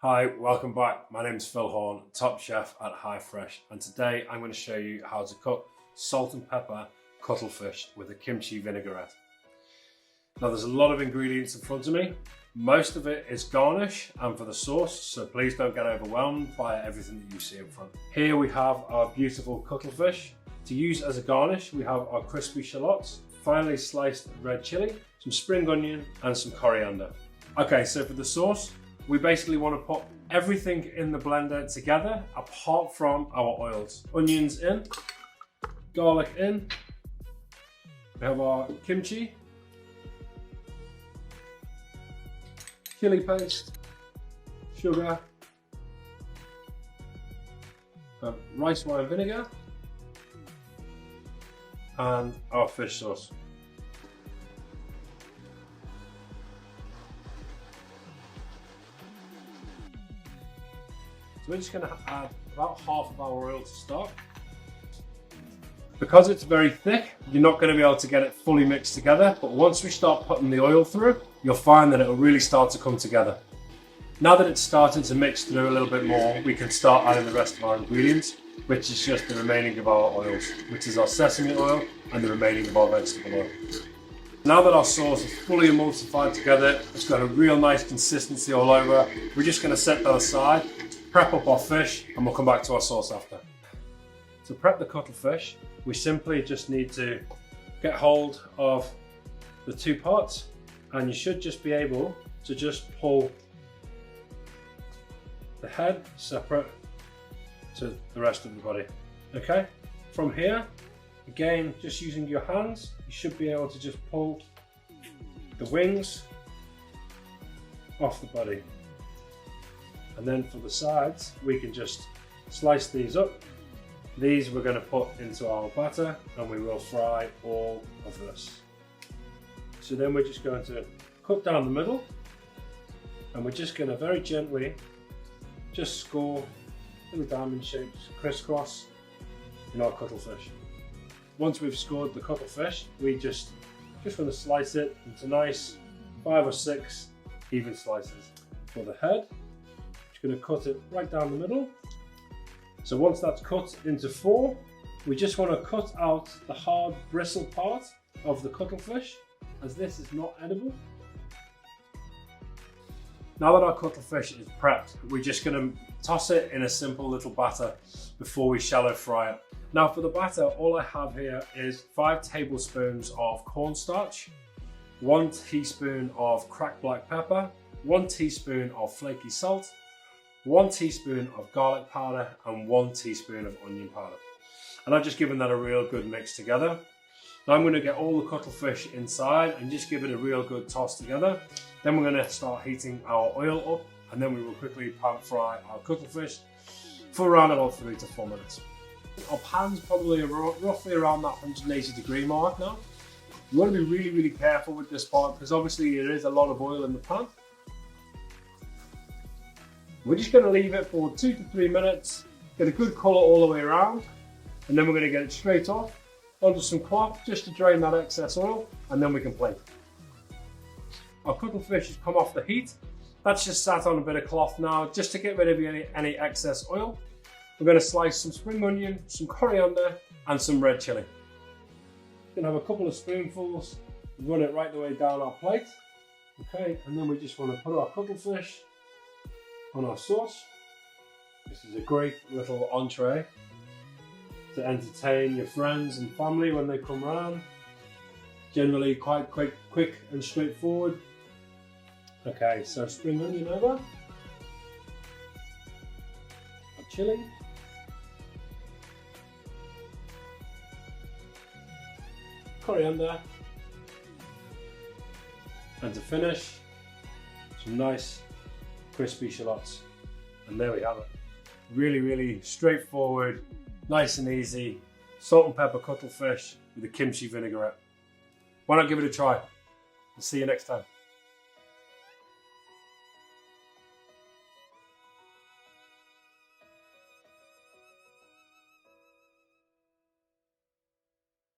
Hi, welcome back. My name is Phil Horne, top chef at High Fresh, and today I'm going to show you how to cook salt and pepper cuttlefish with a kimchi vinaigrette. Now there's a lot of ingredients in front of me. Most of it is garnish and for the sauce, so please don't get overwhelmed by everything that you see in front. Here we have our beautiful cuttlefish. To use as a garnish, we have our crispy shallots, finely sliced red chilli, some spring onion and some coriander. Okay, so for the sauce, we basically want to put everything in the blender together apart from our oils. Onions in, garlic in, we have our kimchi, chili paste, sugar, rice wine vinegar, and our fish sauce. So we're just going to add about half of our oil to start. Because it's very thick, you're not going to be able to get it fully mixed together, but once we start putting the oil through, you'll find that it will really start to come together. Now that it's starting to mix through a little bit more, we can start adding the rest of our ingredients, which is just the remaining of our oils, which is our sesame oil and the remaining of our vegetable oil. Now that our sauce is fully emulsified together, it's got a real nice consistency all over, we're just going to set that aside, prep up our fish, and we'll come back to our sauce after. To prep the cuttlefish, we simply just need to get hold of the two parts, and you should just be able to just pull the head separate to the rest of the body. Okay, from here, again, just using your hands, you should be able to just pull the wings off the body. And then for the sides, we can just slice these up. These we're going to put into our batter and we will fry all of this. So then we're just going to cut down the middle and we're just going to very gently just score little diamond shapes crisscross in our cuttlefish. Once we've scored the cuttlefish, we just want to slice it into nice 5 or 6 even slices. For the head, going to cut it right down the middle. So once that's cut into 4, we just want to cut out the hard bristle part of the cuttlefish, as this is not edible. Now that our cuttlefish is prepped, we're just going to toss it in a simple little batter before we shallow fry it. Now for the batter, all I have here is 5 tablespoons of cornstarch, 1 teaspoon of cracked black pepper, 1 teaspoon of flaky salt, 1 teaspoon of garlic powder and 1 teaspoon of onion powder. And I've just given that a real good mix together. Now I'm going to get all the cuttlefish inside and just give it a real good toss together. Then we're going to start heating our oil up and then we will quickly pan fry our cuttlefish for around about 3 to 4 minutes. Our pan's probably roughly around that 180 degree mark now. You want to be really careful with this part because obviously there is a lot of oil in the pan. We're just going to leave it for 2 to 3 minutes, get a good colour all the way around, and then we're going to get it straight off onto some cloth just to drain that excess oil, and then we can plate. Our cuttlefish has come off the heat. That's just sat on a bit of cloth now, just to get rid of any excess oil. We're going to slice some spring onion, some coriander, and some red chilli. We're going to have a couple of spoonfuls, run it right the way down our plate. Okay, and then we just want to put our cuttlefish on our sauce. This is a great little entree to entertain your friends and family when they come round. Generally quite quick and straightforward. Okay, so spring onion over, our chilli, coriander, and to finish, some nice crispy shallots. And there we have it. Really straightforward, nice and easy salt and pepper cuttlefish with a kimchi vinaigrette. Why not give it a try? I'll see you next time.